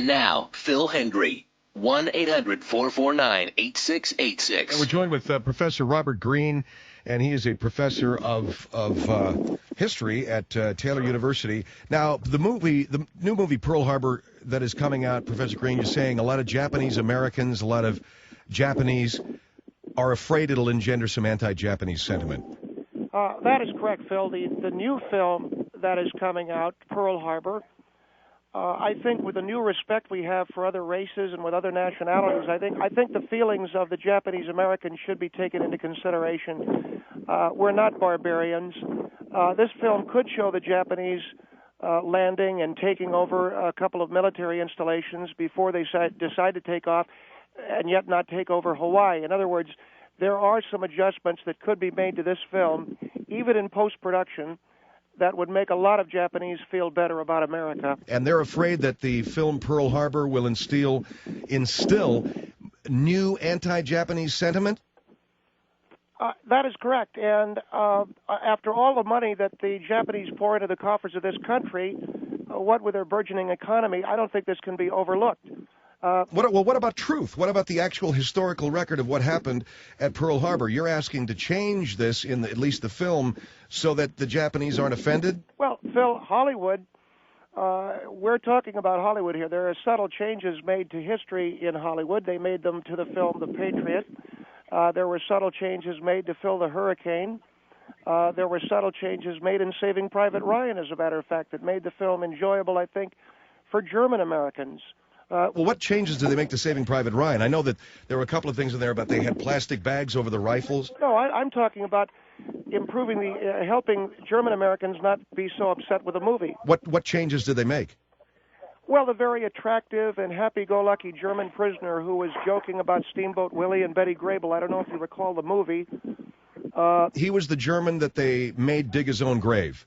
And now, Phil Hendrie, 1-800-449-8686. And we're joined with Professor Robert Greene, and he is a professor of history at Taylor University. Now, the new movie Pearl Harbor that is coming out, Professor Greene, you're saying a lot of Japanese Americans, a lot of Japanese are afraid it'll engender some anti-Japanese sentiment. That is correct, Phil. The new film that is coming out, Pearl Harbor, I think with the new respect we have for other races and with other nationalities, I think the feelings of the Japanese Americans should be taken into consideration. We're not barbarians. This film could show the Japanese landing and taking over a couple of military installations before they decide to take off, and yet not take over Hawaii. In other words, there are some adjustments that could be made to this film, even in post-production, that would make a lot of Japanese feel better about America. And they're afraid that the film Pearl Harbor will instill new anti-Japanese sentiment? That is correct. And after all the money that the Japanese pour into the coffers of this country, what with their burgeoning economy, I don't think this can be overlooked. What about truth? What about the actual historical record of what happened at Pearl Harbor? You're asking to change this in at least the film so that the Japanese aren't offended? Well, Phil, Hollywood, we're talking about Hollywood here. There are subtle changes made to history in Hollywood. They made them to the film The Patriot. There were subtle changes made to Phil the Hurricane. There were subtle changes made in Saving Private Ryan, as a matter of fact, that made the film enjoyable, I think, for German Americans. Well, what changes do they make to Saving Private Ryan? I know that there were a couple of things in there about they had plastic bags over the rifles. No, I'm talking about improving helping German Americans not be so upset with the movie. What changes did they make? Well, the very attractive and happy-go-lucky German prisoner who was joking about Steamboat Willie and Betty Grable. I don't know if you recall the movie. He was the German that they made dig his own grave.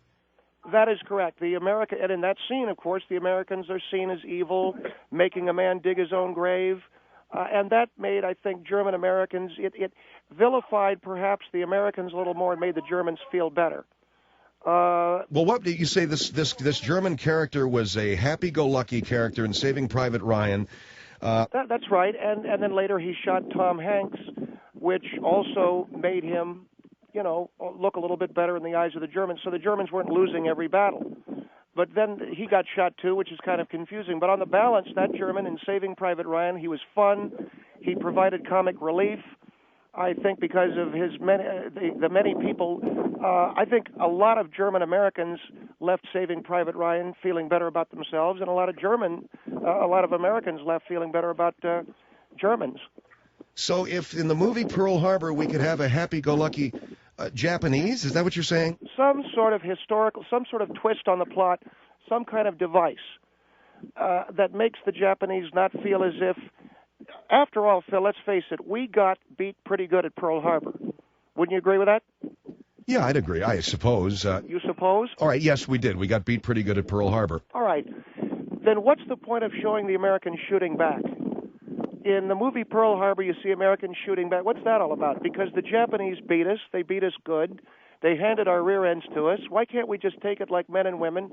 That is correct. And in that scene, of course, the Americans are seen as evil, making a man dig his own grave. And that made, I think, German Americans, it vilified perhaps the Americans a little more and made the Germans feel better. Well, what did you say? This German character was a happy-go-lucky character in Saving Private Ryan. That's right. And then later he shot Tom Hanks, which also made him, look a little bit better in the eyes of the Germans. So the Germans weren't losing every battle. But then he got shot too, which is kind of confusing. But on the balance, that German in Saving Private Ryan, he was fun. He provided comic relief. I think because of his the many people, I think a lot of German Americans left Saving Private Ryan feeling better about themselves, and a lot of Americans left feeling better about Germans. So if in the movie Pearl Harbor we could have a happy-go-lucky Japanese, is that what you're saying? Some sort of twist on the plot, some kind of device that makes the Japanese not feel as if, after all, Phil, let's face it, we got beat pretty good at Pearl Harbor. Wouldn't you agree with that? Yeah, I'd agree, I suppose. You suppose? All right, yes, we did. We got beat pretty good at Pearl Harbor. All right. Then what's the point of showing the Americans shooting back? In the movie Pearl Harbor, you see Americans shooting back. What's that all about? Because the Japanese beat us. They beat us good. They handed our rear ends to us. Why can't we just take it like men and women?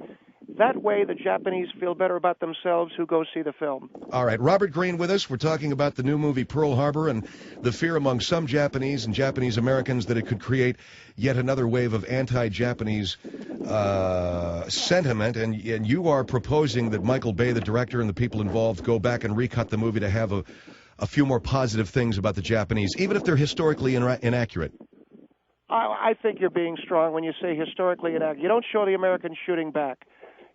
That way the Japanese feel better about themselves who go see the film. All right. Robert Greene with us. We're talking about the new movie Pearl Harbor and the fear among some Japanese and Japanese Americans that it could create yet another wave of anti-Japanese sentiment. And you are proposing that Michael Bay, the director, and the people involved go back and recut the movie to have a few more positive things about the Japanese, even if they're historically inaccurate. I think you're being strong when you say historically inaccurate. You don't show the Americans shooting back.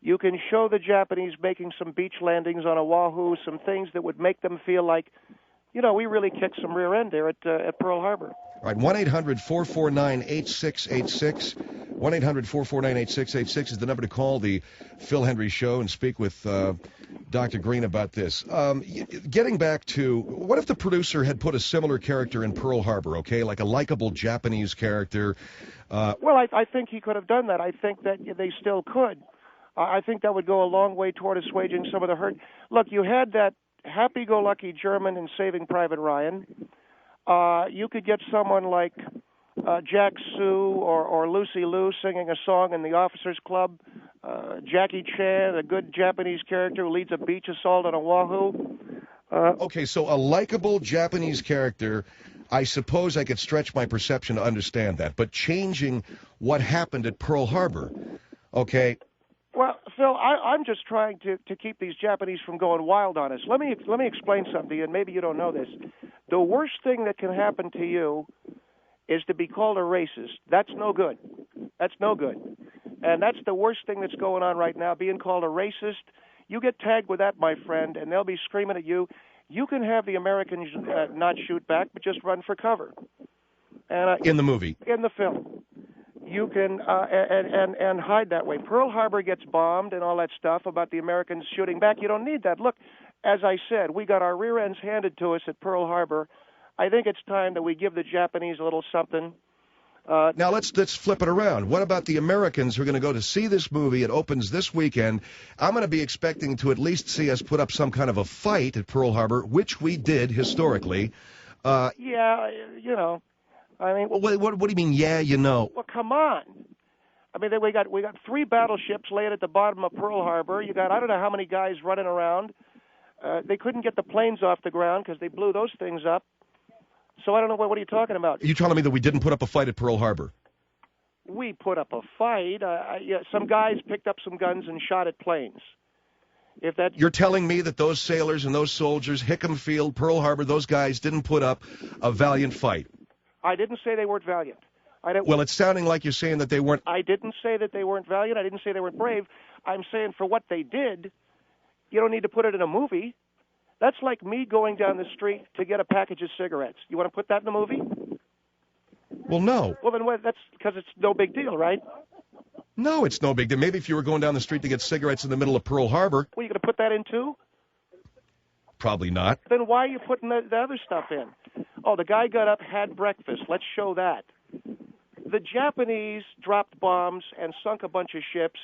You can show the Japanese making some beach landings on Oahu, some things that would make them feel like, we really kicked some rear end there at Pearl Harbor. All right, 1-800-449-8686. 1-800-449-8686 is the number to call the Phil Hendrie Show and speak with Dr. Greene about this. Getting back to, what if the producer had put a similar character in Pearl Harbor, okay, like a likable Japanese character? Well, I think he could have done that. I think that they still could. I think that would go a long way toward assuaging some of the hurt. Look, you had that happy-go-lucky German in Saving Private Ryan. You could get someone like Jack Sue or Lucy Liu singing a song in the Officers Club Jackie Chan, a good Japanese character who leads a beach assault on Oahu. Okay, so a likable Japanese character, I suppose I could stretch my perception to understand that, but changing what happened at Pearl Harbor, okay? Well, Phil, I'm just trying to keep these Japanese from going wild on us. Let me explain something to you, and maybe you don't know this. The worst thing that can happen to you is to be called a racist. That's no good. That's no good. And that's the worst thing that's going on right now, being called a racist. You get tagged with that, my friend, and they'll be screaming at you. You can have the Americans not shoot back, but just run for cover. And in the movie. In the film. You can and hide that way. Pearl Harbor gets bombed and all that stuff about the Americans shooting back. You don't need that. Look, as I said, we got our rear ends handed to us at Pearl Harbor. I think it's time that we give the Japanese a little something. Now let's flip it around. What about the Americans who are going to go to see this movie? It opens this weekend. I'm going to be expecting to at least see us put up some kind of a fight at Pearl Harbor, which we did historically. Yeah, you know. I mean, what do you mean? Yeah, you know. Well, come on. I mean, we got 3 battleships laying at the bottom of Pearl Harbor. You got I don't know how many guys running around. They couldn't get the planes off the ground because they blew those things up. So I don't know what are you talking about? Are you telling me that we didn't put up a fight at Pearl Harbor? We put up a fight. Yeah, some guys picked up some guns and shot at planes. If that You're telling me that those sailors and those soldiers, Hickam Field, Pearl Harbor, those guys didn't put up a valiant fight? I didn't say they weren't valiant. Well, it's sounding like you're saying that they weren't. I didn't say that they weren't valiant. I didn't say they weren't brave. I'm saying for what they did, you don't need to put it in a movie. That's like me going down the street to get a package of cigarettes. You want to put that in the movie? Well, no. Well, then that's because it's no big deal, right? No, it's no big deal. Maybe if you were going down the street to get cigarettes in the middle of Pearl Harbor. Well, you going to put that in too? Probably not. Then why are you putting the other stuff in? Oh, the guy got up, had breakfast. Let's show that. The Japanese dropped bombs and sunk a bunch of ships.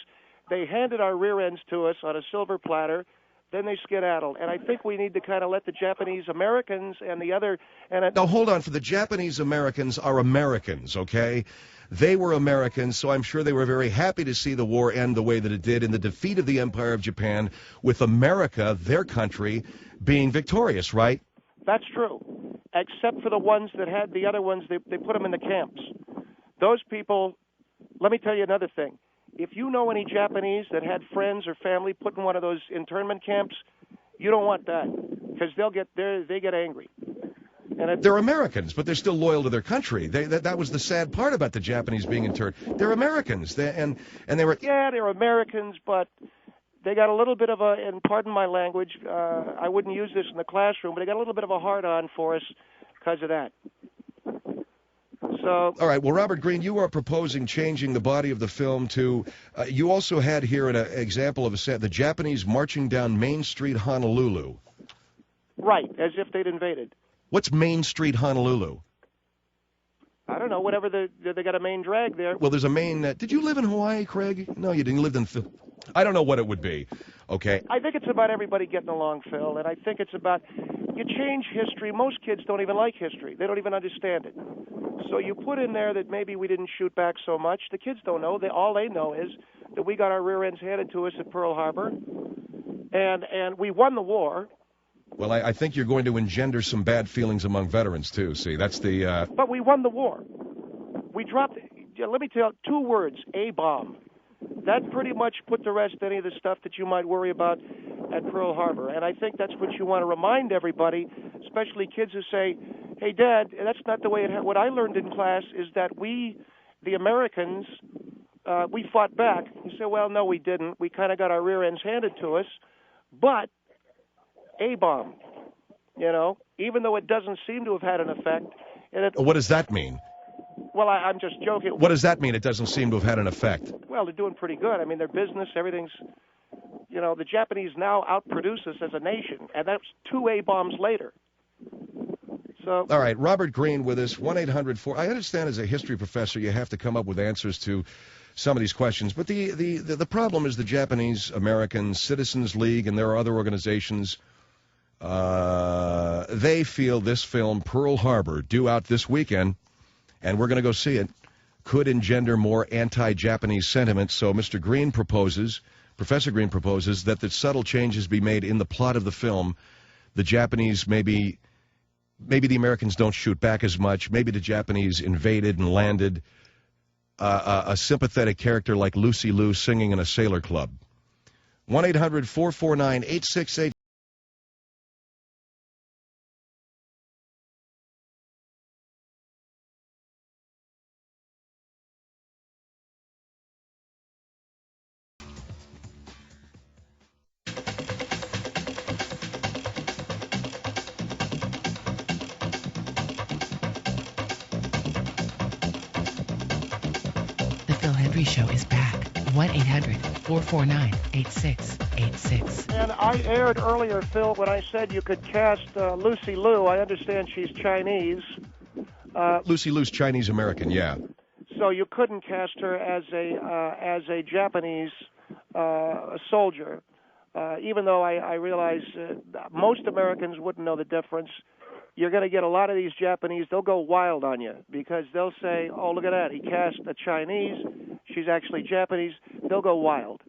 They handed our rear ends to us on a silver platter. Then they skedaddled. And I think we need to kind of let the Japanese Americans and the other... Now, hold on. For the Japanese Americans are Americans, okay? They were Americans, so I'm sure they were very happy to see the war end the way that it did in the defeat of the Empire of Japan, with America, their country, being victorious, right? That's true, except for the ones that had the other ones, they put them in the camps. Those people, let me tell you another thing. If you know any Japanese that had friends or family put in one of those internment camps, you don't want that, because they get angry. And they're Americans, but they're still loyal to their country. That was the sad part about the Japanese being interned. They're Americans, and they were... Yeah, they're Americans, but they got a little bit of a, and pardon my language, I wouldn't use this in the classroom, but they got a little bit of a hard-on for us because of that. So, all right. Well, Robert Greene, you are proposing changing the body of the film to. You also had here an example of the Japanese marching down Main Street, Honolulu. Right, as if they'd invaded. What's Main Street, Honolulu? I don't know. Whatever they got a main drag there. Well, there's a main. Did you live in Hawaii, Craig? No, you didn't. You lived in. I don't know what it would be. Okay. I think it's about everybody getting along, Phil, and I think it's about you change history. Most kids don't even like history. They don't even understand it. So you put in there that maybe we didn't shoot back so much. The kids don't know. All they know is that we got our rear ends handed to us at Pearl Harbor, and we won the war. Well, I think you're going to engender some bad feelings among veterans, too. See, that's the... But we won the war. We dropped, let me tell you, 2 words, A-bomb. That pretty much put to rest any of the stuff that you might worry about at Pearl Harbor. And I think that's what you want to remind everybody, especially kids who say, hey, Dad, that's not the way it... What I learned in class is that we, the Americans, we fought back. You say, well, no, we didn't. We kind of got our rear ends handed to us. But... A-bomb, even though it doesn't seem to have had an effect. What does that mean? Well, I'm just joking. What does that mean, it doesn't seem to have had an effect? Well, they're doing pretty good. I mean, their business, everything's, the Japanese now outproduce us as a nation, and that's 2 A-bombs later. So. All right, Robert Greene with us, 1-800-4. I understand as a history professor you have to come up with answers to some of these questions, but the problem is the Japanese American Citizens League, and there are other organizations. They feel this film, Pearl Harbor, due out this weekend, and we're going to go see it. could engender more anti-Japanese sentiment. So Professor Greene proposes that the subtle changes be made in the plot of the film. The Japanese maybe the Americans don't shoot back as much. Maybe the Japanese invaded and landed. A sympathetic character like Lucy Liu singing in a sailor club. 1-800-449-8688. The Phil Hendrie Show is back. 1-800-449-8686. And I aired earlier, Phil, when I said you could cast Lucy Liu. I understand she's Chinese. Lucy Liu's Chinese American, yeah. So you couldn't cast her as a Japanese soldier, even though I realize most Americans wouldn't know the difference. You're going to get a lot of these Japanese, they'll go wild on you because they'll say, oh, look at that, he cast a Chinese, she's actually Japanese. They'll go wild.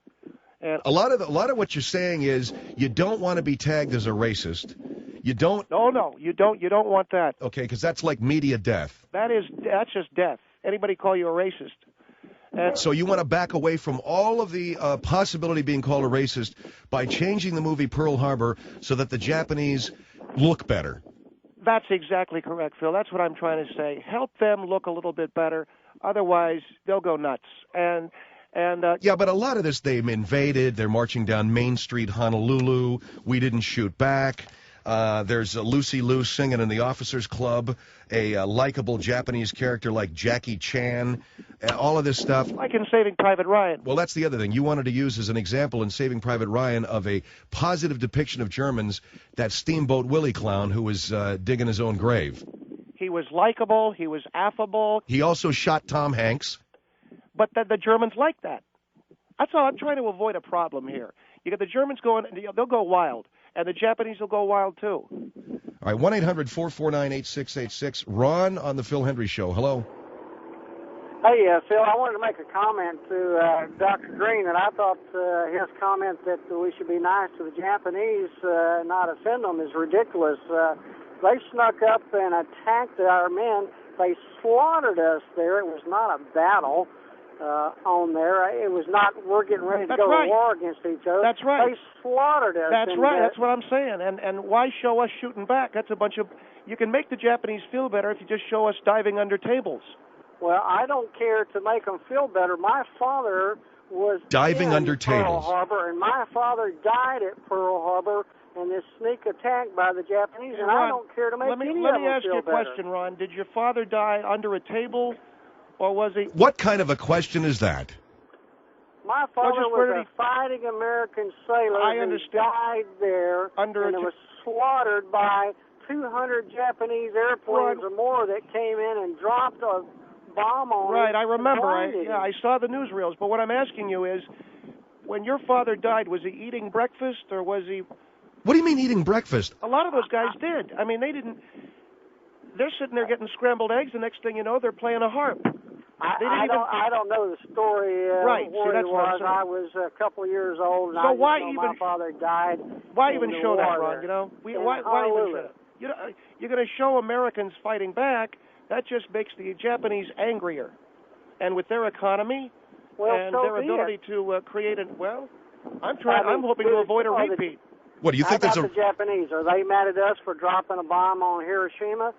And a lot of what you're saying is you don't want to be tagged as a racist. You don't. No, you don't want that. Okay, because that's like media death. That's just death. Anybody call you a racist? And so you want to back away from all of the possibility of being called a racist by changing the movie Pearl Harbor so that the Japanese look better. That's exactly correct, Phil. That's what I'm trying to say. Help them look a little bit better. Otherwise, they'll go nuts. And yeah, but a lot of this, they've invaded. They're marching down Main Street, Honolulu. We didn't shoot back. There's Lucy Liu singing in the Officers Club, a likable Japanese character like Jackie Chan, all of this stuff. Like in Saving Private Ryan. Well, that's the other thing. You wanted to use as an example in Saving Private Ryan of a positive depiction of Germans, that Steamboat Willie clown who was digging his own grave. He was likable. He was affable. He also shot Tom Hanks. But the Germans like that. That's all. I'm trying to avoid a problem here. You get the Germans going, they'll go wild. And the Japanese will go wild, too. All right, 1-800-449-8686. Ron on the Phil Hendrie Show. Hello. Hey, Phil, I wanted to make a comment to Dr. Greene, and I thought his comment that we should be nice to the Japanese, not offend them, is ridiculous. They snuck up and attacked our men. They slaughtered us there. It was not a battle on there. It was not, we're getting ready to go to war against each other. That's right. They slaughtered us. That's right. That's what I'm saying. And why show us shooting back? That's a bunch of... You can make the Japanese feel better if you just show us diving under tables. Well, I don't care to make them feel better. My father was diving under Pearl tables. Harbor, and my father died at Pearl Harbor in this sneak attack by the Japanese, and Ron, I don't care to make any of them feel better. Let me ask you a question, Ron. Did your father die under a table, or was he... What kind of a question is that? My father was a fighting American sailor who died there, and was slaughtered by 200 Japanese airplanes or more that came in and dropped a bomb on him. Right, I remember. I saw the newsreels. But what I'm asking you is, when your father died, was he eating breakfast, or was he... What do you mean eating breakfast? A lot of those guys did. I mean, they didn't... They're sitting there getting scrambled eggs. The next thing you know, they're playing a harp. I don't know the story right. where he was. I was a couple of years old, and so my father died. Why even show that, Ron? There. You know, why even show that? You know, you're going to show Americans fighting back. That just makes the Japanese angrier, and with their economy and their ability to create a I'm hoping to avoid a repeat. What do you think? How about the Japanese? Are they mad at us for dropping a bomb on Hiroshima?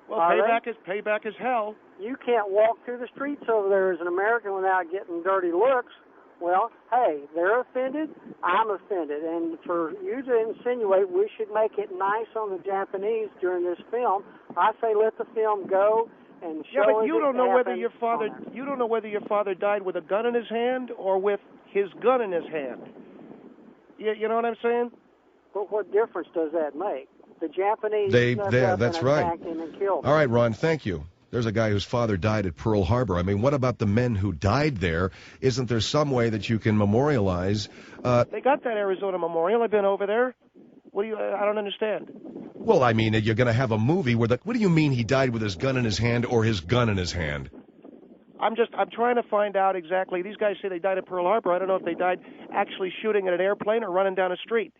Well, payback is hell. You can't walk through the streets over there as an American without getting dirty looks. Well, hey, they're offended, I'm offended. And for you to insinuate we should make it nice on the Japanese during this film, I say let the film go and show but you don't know whether your father died with a gun in his hand or with his gun in his hand. You know what I'm saying? But what difference does that make? The Japanese that's right. attacked him and killed him. All right, Ron, thank you. There's a guy whose father died at Pearl Harbor. I mean, what about the men who died there? Isn't there some way that you can memorialize? They got that Arizona Memorial. I've been over there. I don't understand. Well, I mean, you're going to have a movie where what do you mean he died with his gun in his hand or his gun in his hand? I'm trying to find out exactly. These guys say they died at Pearl Harbor. I don't know if they died actually shooting at an airplane or running down a street.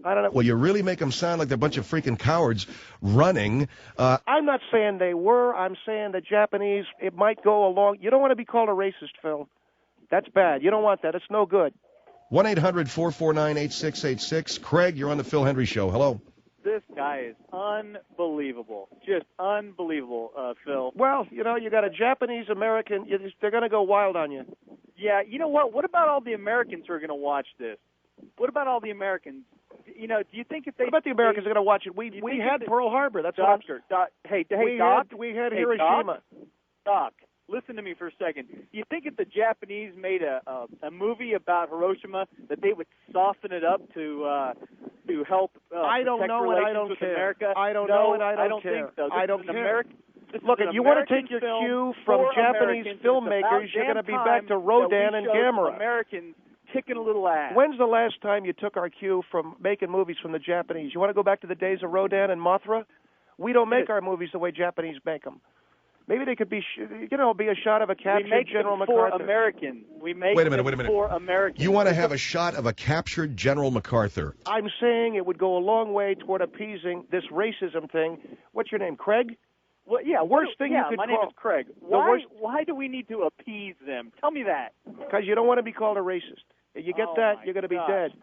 I don't know. Well, you really make them sound like they're a bunch of freaking cowards running. I'm not saying they were. I'm saying the Japanese, it might go along. You don't want to be called a racist, Phil. That's bad. You don't want that. It's no good. 1-800-449-8686. Craig, you're on the Phil Hendrie Show. Hello. This guy is unbelievable. Just unbelievable, Phil. Well, you know, you got a Japanese-American. They're going to go wild on you. Yeah, you know what? What about all the Americans who are going to watch this? What about all the Americans? You know, do you think if they... What about the Americans are going to watch it? We had Pearl Harbor. That's Doctor, what hey, Doc. Doc. We had hey, Hiroshima. Doc, listen to me for a second. Do you think if the Japanese made a movie about Hiroshima that they would soften it up to help I don't protect know and I relations don't with care. America? I don't No, know and I don't care. think so. I don't care. Look, you want to take your cue from Japanese filmmakers, you're going to be back to Rodan and Gamera. Americans kicking a little ass. When's the last time you took our cue from making movies from the Japanese? You want to go back to the days of Rodan and Mothra? We don't make our movies the way Japanese make them. Maybe they could be, be a shot of a captured General MacArthur. We make Wait a minute. for Americans. You want to have a shot of a captured General MacArthur? I'm saying it would go a long way toward appeasing this racism thing. What's your name, Craig? Well, yeah, worst thing you could my call. name is Craig. Why do we need to appease them? Tell me that. Because you don't want to be called a racist. If you get that, you're going to be dead.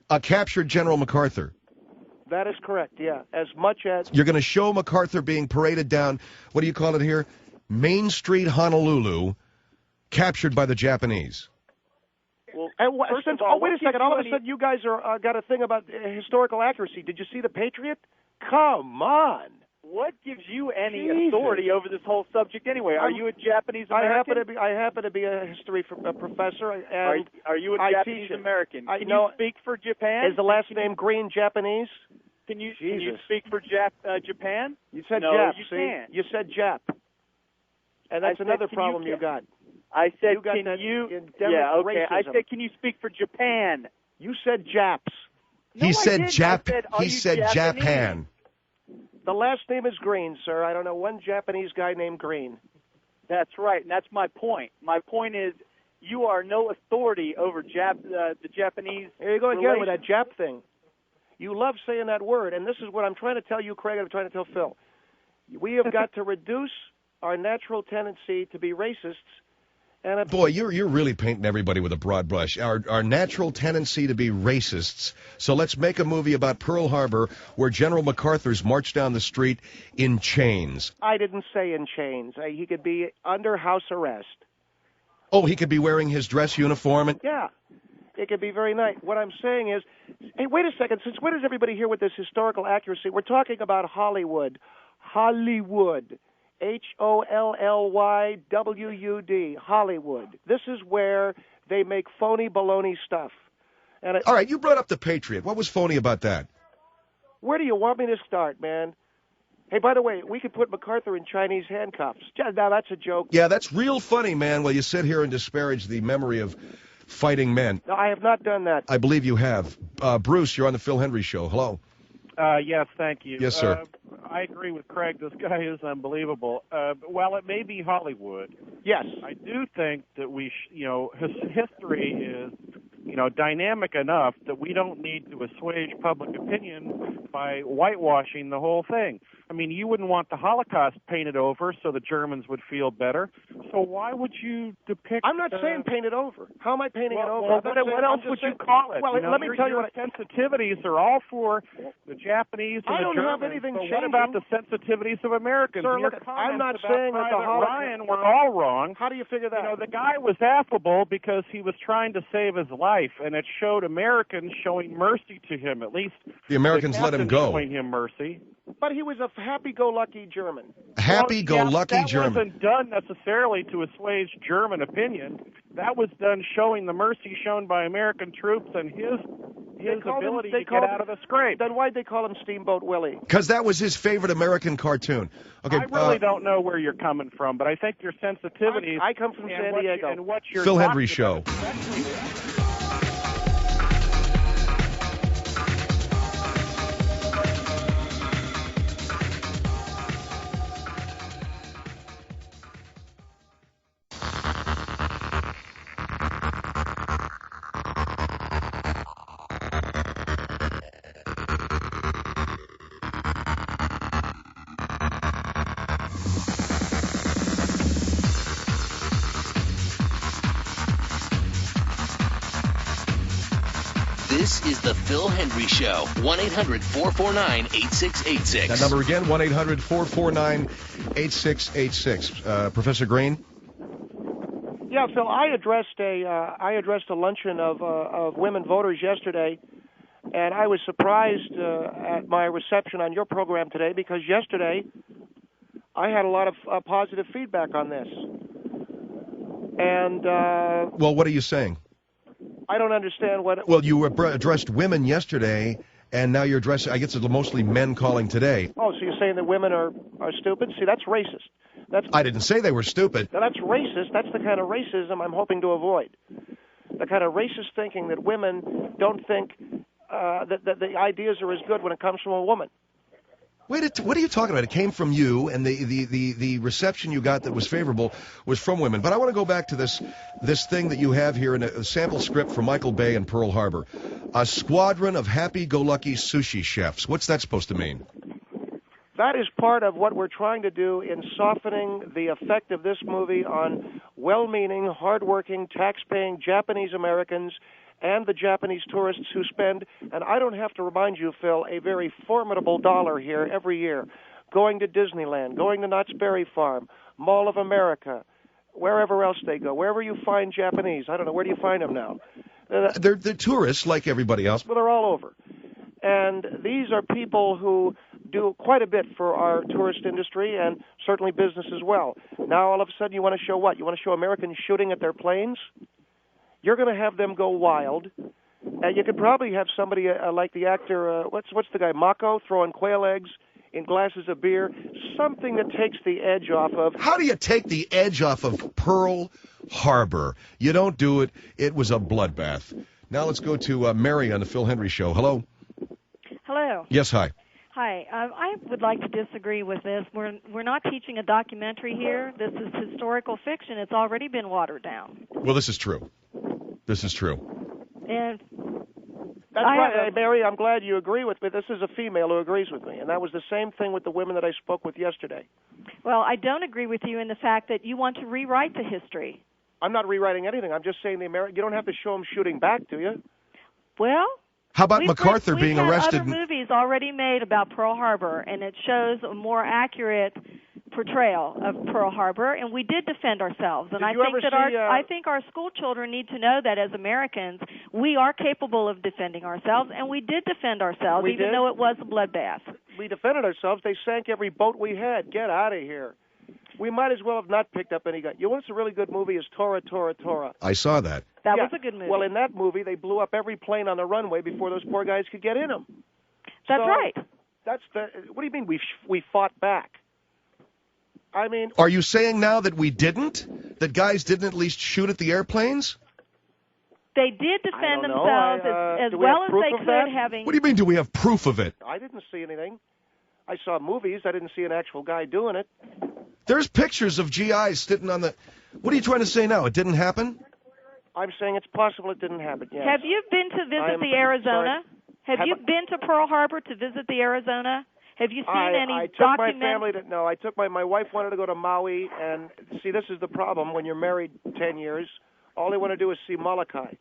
A captured General MacArthur. That is correct, yeah. As much as... You're going to show MacArthur being paraded down, what do you call it here? Main Street, Honolulu, captured by the Japanese. Well, wait a second. All of a sudden, you guys are got a thing about historical accuracy. Did you see The Patriot? Come on. What gives you any authority over this whole subject anyway? Are you a Japanese American? I happen to be a history professor. And are you a Japanese American? Can you speak for Japan? Is the last name Greene Japanese? Can you speak for Japan? You said no, Jap. You see? can't. You said Jap. And that's another problem you got. I said, can you speak for Japan? You said Japs. No, he said Jap. He said Japan. The last name is Greene, sir. I don't know one Japanese guy named Greene. That's right, and that's my point. My point is you are no authority over the Japanese. Here you go again with that Jap thing. You love saying that word, and this is what I'm trying to tell you, Craig, and I'm trying to tell Phil. We have got to reduce our natural tendency to be racists. And boy, you're really painting everybody with a broad brush. Our natural tendency to be racists. So let's make a movie about Pearl Harbor where General MacArthur's marched down the street in chains. I didn't say in chains. He could be under house arrest. Oh, he could be wearing his dress uniform. Yeah, it could be very nice. What I'm saying is, hey, wait a second. Since when is everybody here with this historical accuracy? We're talking about Hollywood. Hollywood. HOLLYWUD, Hollywood. This is where they make phony baloney stuff. And all right, you brought up The Patriot. What was phony about that? Where do you want me to start, man? Hey, by the way, we could put MacArthur in Chinese handcuffs. Now, that's a joke. Yeah, that's real funny, man, while you sit here and disparage the memory of fighting men. No, I have not done that. I believe you have. Bruce, you're on the Phil Hendrie Show. Hello. Yes, thank you. Yes, sir. I agree with Craig. This guy is unbelievable. While it may be Hollywood, yes, I do think that history is, dynamic enough that we don't need to assuage public opinion by whitewashing the whole thing. I mean, you wouldn't want the Holocaust painted over so the Germans would feel better. So why would you depict... I'm not saying paint it over. How am I painting it over? What else would you call it? Well, let me tell you what... sensitivities are all for the Japanese and I don't the Germans. have anything but changing. what about the sensitivities of Americans? Sir, look, I'm not saying that the Holocaust... Ryan were all wrong. How do you figure that? The guy was affable because he was trying to save his life, and it showed Americans showing mercy to him. At least the Americans let him go. Showing him mercy. But he was a happy-go-lucky German. Happy-go-lucky German. That wasn't done necessarily to assuage German opinion. That was done showing the mercy shown by American troops and his ability to get out of the scrape. Then why'd they call him Steamboat Willie? Because that was his favorite American cartoon. Okay, I really don't know where you're coming from, but I think your sensitivities... I come from San Diego. And what you're Phil Hendrie Show. is The Phil Hendrie Show. 1-800-449-8686. That number again, 1-800-449-8686. Professor Greene? Yeah, Phil, I addressed a luncheon of women voters yesterday, and I was surprised at my reception on your program today because yesterday I had a lot of positive feedback on this. And Well, what are you saying? I don't understand what. Well, you addressed women yesterday, and now you're addressing, I guess it's mostly men calling today. Oh, so you're saying that women are stupid? See, that's racist. I didn't say they were stupid. That's racist. That's the kind of racism I'm hoping to avoid. The kind of racist thinking that women don't think that the ideas are as good when it comes from a woman. Wait, what are you talking about? It came from you, and the reception you got that was favorable was from women. But I want to go back to this thing that you have here in a sample script from Michael Bay and Pearl Harbor. A squadron of happy-go-lucky sushi chefs. What's that supposed to mean? That is part of what we're trying to do in softening the effect of this movie on well-meaning, hard-working, tax-paying Japanese Americans and the Japanese tourists who spend, and I don't have to remind you, Phil, a very formidable dollar here every year, going to Disneyland, going to Knott's Berry Farm, Mall of America, wherever else they go, wherever you find Japanese. I don't know, where do you find them now? They're tourists like everybody else. Well, they're all over. And these are people who do quite a bit for our tourist industry and certainly business as well. Now, all of a sudden, you want to show what? You want to show Americans shooting at their planes? You're going to have them go wild. And you could probably have somebody like the actor, what's the guy, Mako, throwing quail eggs in glasses of beer, something that takes the edge off of... How do you take the edge off of Pearl Harbor? You don't do it. It was a bloodbath. Now let's go to Mary on the Phil Hendrie Show. Hello? Hello. Yes, hi. Hi. I would like to disagree with this. We're not teaching a documentary here. This is historical fiction. It's already been watered down. Well, this is true. This is true. And that's right, Mary. I'm glad you agree with me. This is a female who agrees with me, and that was the same thing with the women that I spoke with yesterday. Well, I don't agree with you in the fact that you want to rewrite the history. I'm not rewriting anything. I'm just saying you don't have to show them shooting back, do you? Well, how about MacArthur being arrested? We've had other movies already made about Pearl Harbor, and it shows a more accurate portrayal of Pearl Harbor, and we did defend ourselves. And I think our school children need to know that as Americans, we are capable of defending ourselves, and we did defend ourselves, even though it was a bloodbath. We defended ourselves. They sank every boat we had. Get out of here. We might as well have not picked up any gun. You know what's a really good movie is Tora, Tora, Tora. I saw that. That was a good movie. Well, in that movie, they blew up every plane on the runway before those poor guys could get in them. That's right. What do you mean we fought back? I mean... Are you saying now that we didn't? That guys didn't at least shoot at the airplanes? They did defend themselves as well as they could, having... What do you mean, do we have proof of it? I didn't see anything. I saw movies. I didn't see an actual guy doing it. There's pictures of GIs sitting on the... What are you trying to say now? It didn't happen? I'm saying it's possible it didn't happen, yes. Have you been to visit the Arizona? Have you been to Pearl Harbor to visit the Arizona? Have you seen any I took my family to... No, I took my wife wanted to go to Maui, and see, this is the problem. When you're married 10 years, all they want to do is see Molokai.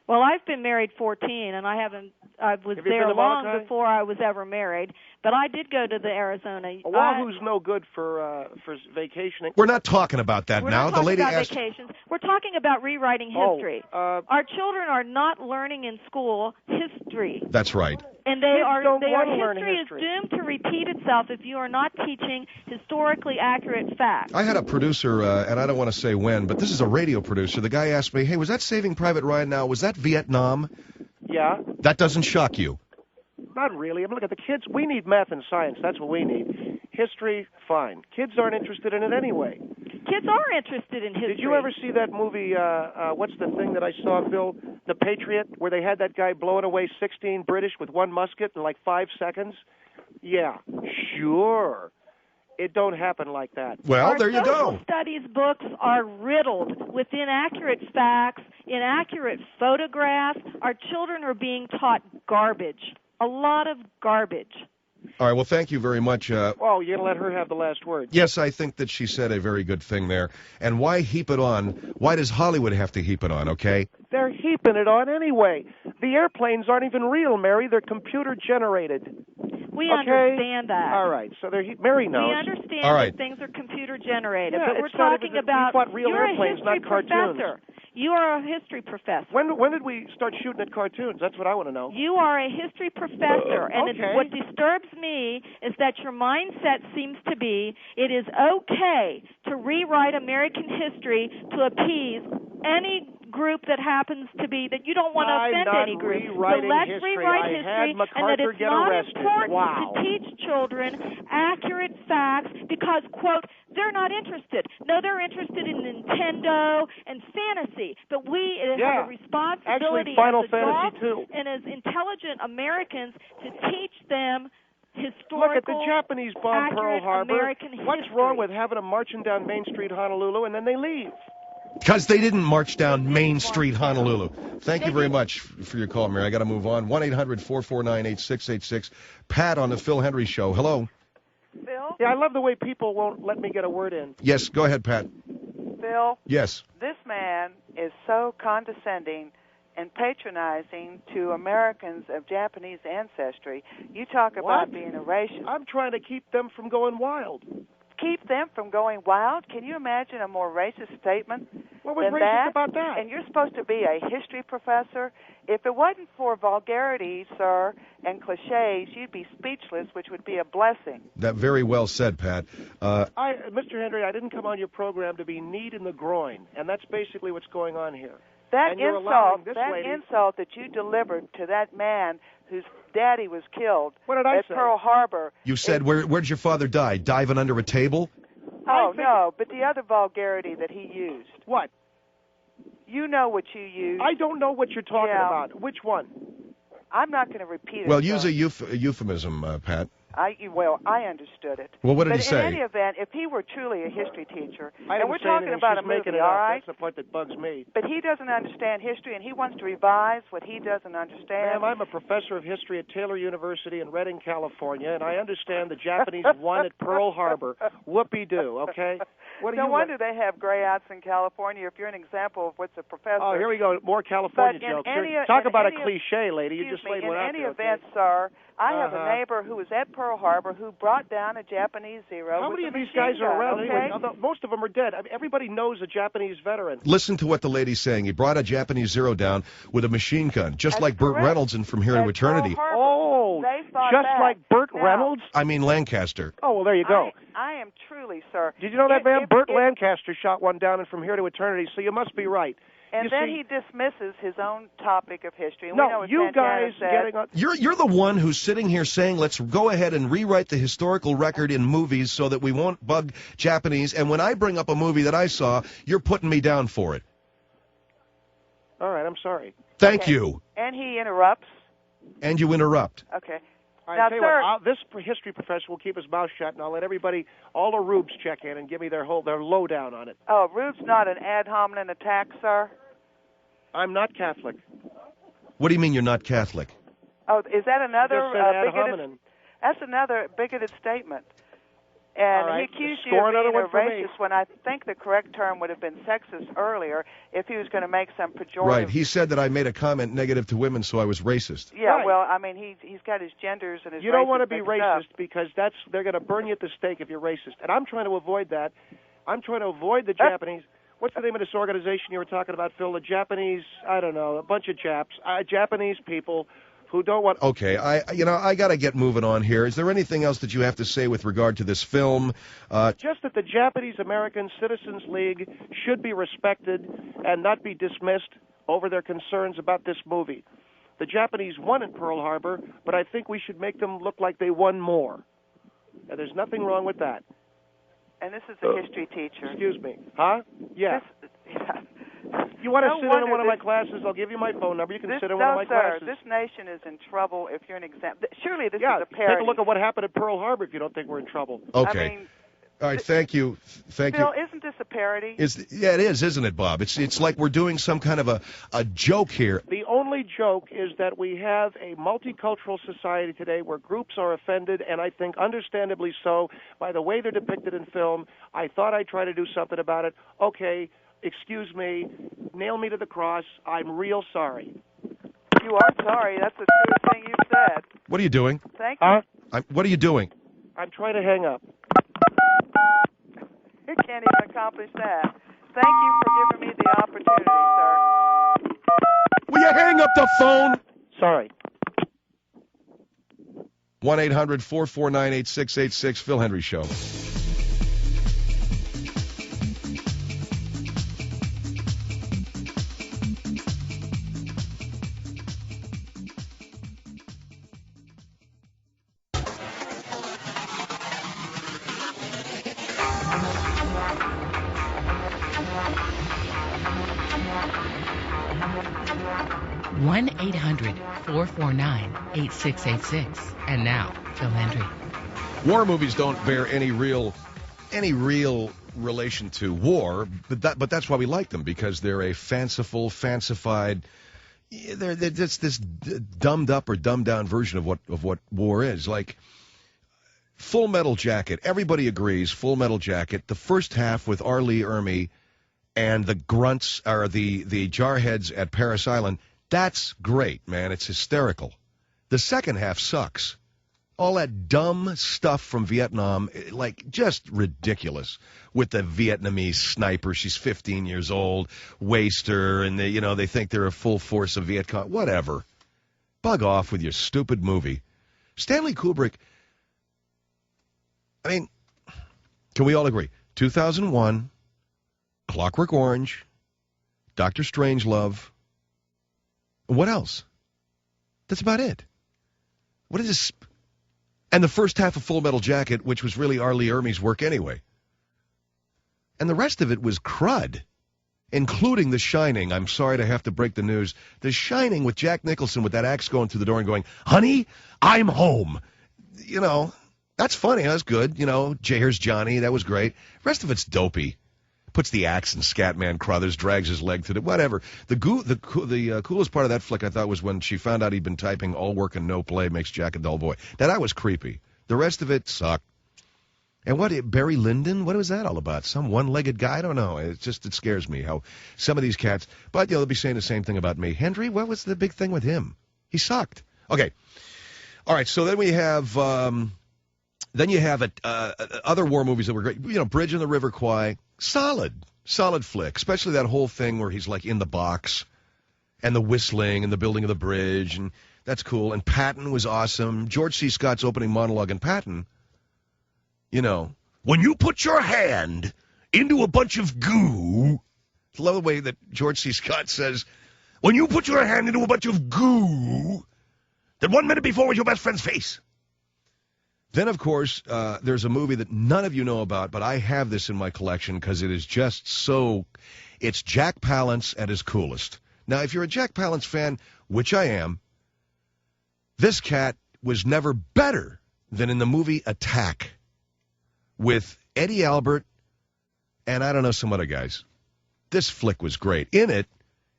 Well, I've been married 14, and I was there long before I was ever married. But I did go to the Arizona. Oahu's no good for vacationing. We're not talking about that now. The lady asked. Vacations. We're talking about rewriting history. Our children are not learning in school history. That's right. And history is doomed to repeat itself if you are not teaching historically accurate facts. I had a producer, and I don't want to say when, but this is a radio producer. The guy asked me, hey, was that Saving Private Ryan now? Was that Vietnam? Yeah. That doesn't shock you? Not really. I mean, look at the kids. We need math and science. That's what we need. History, fine. Kids aren't interested in it anyway. Kids are interested in history. Did you ever see that movie, what's the thing that I saw, Phil? The Patriot, where they had that guy blowing away 16 British with one musket in like 5 seconds? Yeah, sure. It don't happen like that. Well, there you go. Our social studies books are riddled with inaccurate facts, inaccurate photographs. Our children are being taught garbage, a lot of garbage. All right, well, thank you very much. Well, you're going to let her have the last word. Yes, I think that she said a very good thing there. And why heap it on? Why does Hollywood have to heap it on, okay? They're heaping it on anyway. The airplanes aren't even real, Mary. They're computer-generated. We understand that. All right, so Mary knows. We understand that things are computer-generated, but we're talking about real airplanes, not cartoons. Professor. You are a history professor. When did we start shooting at cartoons? That's what I want to know. You are a history professor, and what disturbs me is that your mindset seems to be it is okay to rewrite American history to appease any group that happens to be that you don't want to offend any group. So let's rewrite history, and that it's not important to teach children accurate facts because, quote, they're not interested. No, they're interested in Nintendo and fantasy, but we have a responsibility as adults and as intelligent Americans to teach them historical, look at the Japanese bomb Pearl Harbor. American What's wrong with having them marching down Main Street, Honolulu, and then they leave? Because they didn't march down Main Street, Honolulu. Thank you very much for your call, Mary. I got to move on. 1-800-449-8686. Pat on the Phil Hendrie Show. Hello. Phil? Yeah, I love the way people won't let me get a word in. Yes, go ahead, Pat. Phil? Yes. This man is so condescending and patronizing to Americans of Japanese ancestry. You talk about being a racist. I'm trying to keep them from going wild. Keep them from going wild? Can you imagine a more racist statement What was than racist that? about that? And you're supposed to be a history professor. If it wasn't for vulgarity, sir, and cliches, you'd be speechless, which would be a blessing. That very well said, Pat. Mr. Hendrie, I didn't come on your program to be kneed in the groin, and that's basically what's going on here. That insult that you delivered to that man whose daddy was killed at Pearl Harbor. You said, where'd your father die? Diving under a table? Oh, no, but the other vulgarity that he used. What? You know what you used. I don't know what you're talking about. Which one? I'm not going to repeat it. Well, use a euphemism, Pat. I understood it. Well, what did he say? But in any event, if he were truly a history teacher, and we're talking about a movie, all right? That's the part that bugs me. But he doesn't understand history, and he wants to revise what he doesn't understand. Ma'am, I'm a professor of history at Taylor University in Redding, California, and I understand the Japanese won at Pearl Harbor. Whoopee-doo, okay? No wonder they have grayouts in California if you're an example of what's a professor. Oh, here we go. More California jokes. Talk about a cliche, lady. You just laid one out there. In any event, sir, I have a neighbor who was at Pearl Harbor who brought down a Japanese Zero. How many of these guys are around? Okay? Anyway, most of them are dead. I mean, everybody knows a Japanese veteran. Listen to what the lady's saying. He brought a Japanese Zero down with a machine gun, just like Burt Reynolds in From Here to Eternity. Oh, just like Burt Reynolds? I mean Lancaster. Oh, well, there you go. I am truly, sir. Did you know that, man? Burt Lancaster shot one down in From Here to Eternity, so you must be right. And then he dismisses his own topic of history. And no, we know you guys getting on. You're the one who's sitting here saying, let's go ahead and rewrite the historical record in movies so that we won't bug Japanese. And when I bring up a movie that I saw, you're putting me down for it. All right, I'm sorry. Thank you. And he interrupts. And you interrupt. Okay. All now, right, sir, this history professor will keep his mouth shut, and I'll let everybody, all the rubes, check in and give me their lowdown on it. Oh, rube's not an ad hominem attack, sir? I'm not Catholic. What do you mean you're not Catholic? Oh, is that another bigoted? That's another bigoted statement. And right. he accused you of being a racist when I think the correct term would have been sexist earlier if he was going to make some pejorative. Right. He said that I made a comment negative to women, so I was racist. Yeah, right. Well, I mean, he's got his genders and his You don't want to be racist up. because they're going to burn you at the stake if you're racist. And I'm trying to avoid that. I'm trying to avoid the Japanese. What's the name of this organization you were talking about, Phil? The Japanese, I don't know, a bunch of Japanese people who don't want... Okay, I got to get moving on here. Is there anything else that you have to say with regard to this film? Just that the Japanese American Citizens League should be respected and not be dismissed over their concerns about this movie. The Japanese won at Pearl Harbor, but I think we should make them look like they won more. And there's nothing wrong with that. And this is a history teacher. Excuse me. Huh? Yeah. You want to sit in one of my classes? I'll give you my phone number. You can sit in one of my classes. This nation is in trouble if you're an example. Surely this is a parody. parody. Take a look at what happened at Pearl Harbor if you don't think we're in trouble. Okay. I mean, All right, thank you. Thank Phil, you. isn't this a parody? Yeah, it is, isn't it, Bob? It's like we're doing some kind of a joke here. The only joke is that we have a multicultural society today where groups are offended, and I think understandably so, by the way they're depicted in film. I thought I'd try to do something about it. Okay, excuse me, nail me to the cross. I'm real sorry. You are sorry. That's the truest thing you've said. What are you doing? Thank you. What are you doing? I'm trying to hang up. You can't even accomplish that. Thank you for giving me the opportunity, sir. Will you hang up the phone? Sorry. 1-800-449-8686, Phil Hendrie Show. One 800-449-8686. And now, Phil Hendrie. War movies don't bear any real relation to war, but that's why we like them, because they're a fancified. They're just this dumbed up or dumbed down version of what war is. Like Full Metal Jacket. Everybody agrees. Full Metal Jacket. The first half with R. Lee Ermey and the grunts, or the jarheads at Paris Island. That's great, man. It's hysterical. The second half sucks. All that dumb stuff from Vietnam, like, just ridiculous. With the Vietnamese sniper, she's 15 years old, waste her, and they think they're a full force of Viet Cong. Whatever. Bug off with your stupid movie. Stanley Kubrick, I mean, can we all agree? 2001, Clockwork Orange, Dr. Strangelove. What else? That's about it. What is this? And the first half of Full Metal Jacket, which was really R. Lee Ermey's work anyway. And the rest of it was crud, including The Shining. I'm sorry to have to break the news. The Shining with Jack Nicholson with that axe going through the door and going, "Honey, I'm home." That's funny. That's good. Here's Johnny. That was great. The rest of it's dopey. Puts the axe in Scatman Crothers, drags his leg through whatever. The coolest part of that flick, I thought, was when she found out he'd been typing "all work and no play makes Jack a dull boy." Now, that was creepy. The rest of it sucked. And Barry Lyndon? What was that all about? Some one-legged guy? I don't know. It scares me how some of these cats. But they'll be saying the same thing about me. Hendrie, what was the big thing with him? He sucked. Okay. All right. So then we have. Then you have other war movies that were great. Bridge in the River Kwai. Solid flick, especially that whole thing where he's like in the box and the whistling and the building of the bridge, and that's cool. And Patton was awesome. George C. Scott's opening monologue in Patton, when you put your hand into a bunch of goo. I love the way that George C. Scott says, when you put your hand into a bunch of goo, that 1 minute before was your best friend's face. Then, of course, there's a movie that none of you know about, but I have this in my collection because it is just so... It's Jack Palance at his coolest. Now, if you're a Jack Palance fan, which I am, this cat was never better than in the movie Attack with Eddie Albert and, I don't know, some other guys. This flick was great. In it,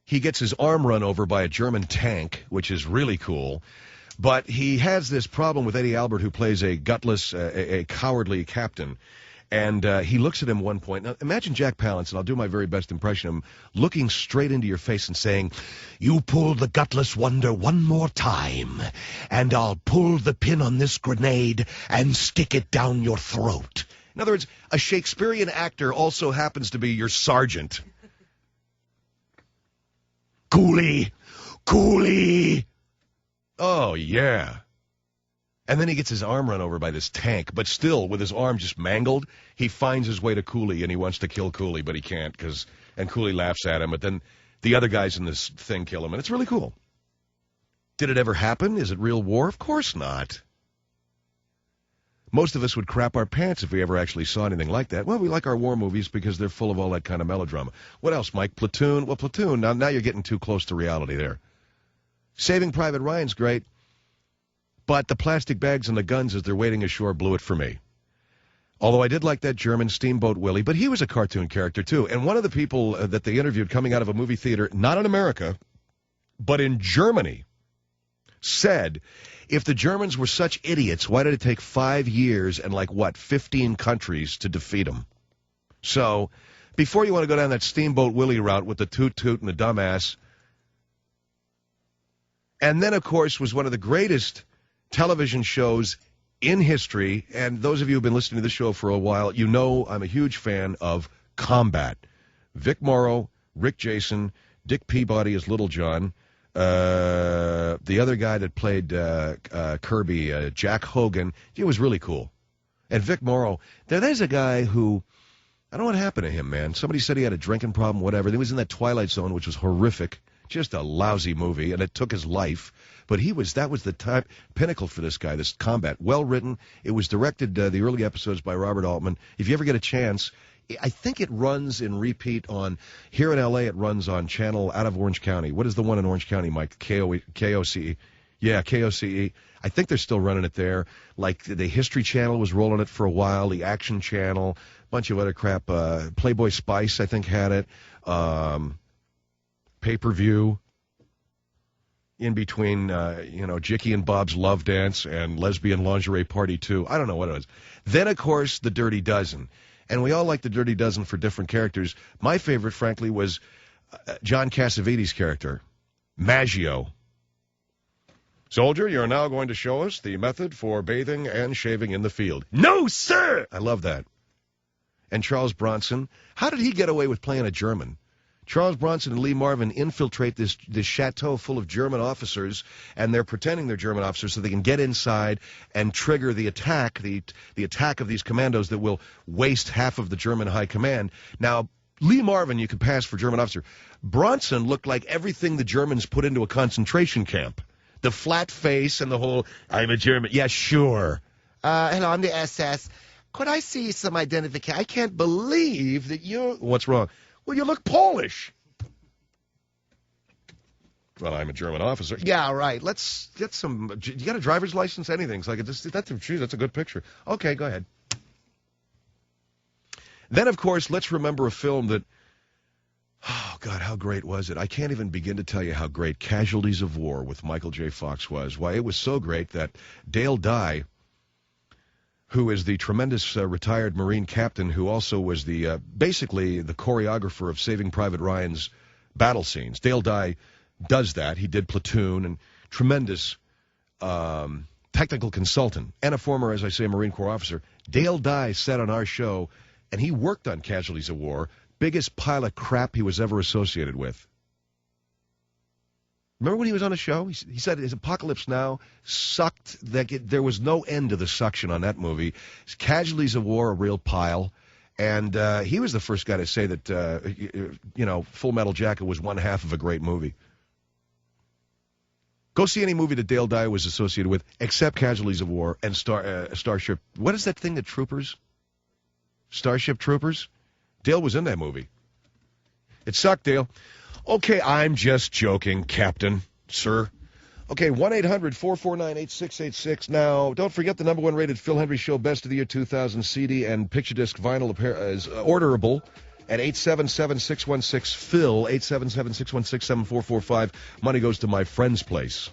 he gets his arm run over by a German tank, which is really cool. But he has this problem with Eddie Albert, who plays a gutless, a cowardly captain. And he looks at him one point. Now, imagine Jack Palance, and I'll do my very best impression of him, looking straight into your face and saying, "You pull the gutless wonder one more time, and I'll pull the pin on this grenade and stick it down your throat." In other words, a Shakespearean actor also happens to be your sergeant. Coolie! Coolie! Oh, yeah. And then he gets his arm run over by this tank, but still, with his arm just mangled, he finds his way to Cooley, and he wants to kill Cooley, but he can't, and Cooley laughs at him, but then the other guys in this thing kill him, and it's really cool. Did it ever happen? Is it real war? Of course not. Most of us would crap our pants if we ever actually saw anything like that. Well, we like our war movies because they're full of all that kind of melodrama. What else, Mike? Platoon? Well, Platoon, now you're getting too close to reality there. Saving Private Ryan's great, but the plastic bags and the guns as they're wading ashore blew it for me. Although I did like that German Steamboat Willie, but he was a cartoon character, too. And one of the people that they interviewed coming out of a movie theater, not in America, but in Germany, said, if the Germans were such idiots, why did it take 5 years and, 15 countries to defeat them? So, before you want to go down that Steamboat Willie route with the toot-toot and the dumbass, and then, of course, was one of the greatest television shows in history, and those of you who have been listening to this show for a while, you know I'm a huge fan of Combat. Vic Morrow, Rick Jason, Dick Peabody as Little John, the other guy that played Kirby, Jack Hogan. He was really cool. And Vic Morrow, there's a guy who, I don't know what happened to him, man. Somebody said he had a drinking problem, whatever. He was in that Twilight Zone, which was horrific. Just a lousy movie, and it took his life. But that was the pinnacle for this guy, this Combat. Well written. It was directed, the early episodes, by Robert Altman. If you ever get a chance, I think it runs in repeat on, here in L.A., it runs on channel out of Orange County. What is the one in Orange County, Mike? KOCE. Yeah, KOCE. I think they're still running it there. Like, the History Channel was rolling it for a while, the Action Channel, a bunch of other crap. Playboy Spice, I think, had it. Pay-per-view. In between, Jicky and Bob's Love Dance and Lesbian Lingerie Party 2. I don't know what it was. Then, of course, The Dirty Dozen. And we all like The Dirty Dozen for different characters. My favorite, frankly, was John Cassavetes' character, Maggio. Soldier, you're now going to show us the method for bathing and shaving in the field. No, sir! I love that. And Charles Bronson. How did he get away with playing a German? Charles Bronson and Lee Marvin infiltrate this chateau full of German officers, and they're pretending they're German officers so they can get inside and trigger the attack, the attack of these commandos that will waste half of the German high command. Now, Lee Marvin, you could pass for German officer. Bronson looked like everything the Germans put into a concentration camp. The flat face and the whole, I'm a German. Yeah, sure. Hello, I'm the SS. Could I see some identification? I can't believe that you... What's wrong? Well, you look Polish. Well, I'm a German officer. Yeah, right. Let's get some... You got a driver's license? Anything. It's like, that's a good picture. Okay, go ahead. Then, of course, let's remember a film that... Oh, God, how great was it? I can't even begin to tell you how great Casualties of War with Michael J. Fox was. Why, it was so great that Dale Dye, who is the tremendous retired Marine captain who also was basically the choreographer of Saving Private Ryan's battle scenes. Dale Dye does that. He did Platoon, and tremendous technical consultant and a former, as I say, Marine Corps officer. Dale Dye said on our show, and he worked on Casualties of War, biggest pile of crap he was ever associated with. Remember when he was on a show? He said his Apocalypse Now sucked. There was no end to the suction on that movie. His Casualties of War, a real pile. And he was the first guy to say that, Full Metal Jacket was one half of a great movie. Go see any movie that Dale Dye was associated with, except Casualties of War and Starship. What is that thing, the Troopers? Starship Troopers? Dale was in that movie. It sucked, Dale. Okay, I'm just joking, Captain, sir. Okay, 1-800-449-8686. Now, don't forget the #1 rated Phil Hendrie Show Best of the Year 2000 CD and picture disc vinyl is orderable at 877-616-PHIL, 877-616-7445. Money goes to my friend's place.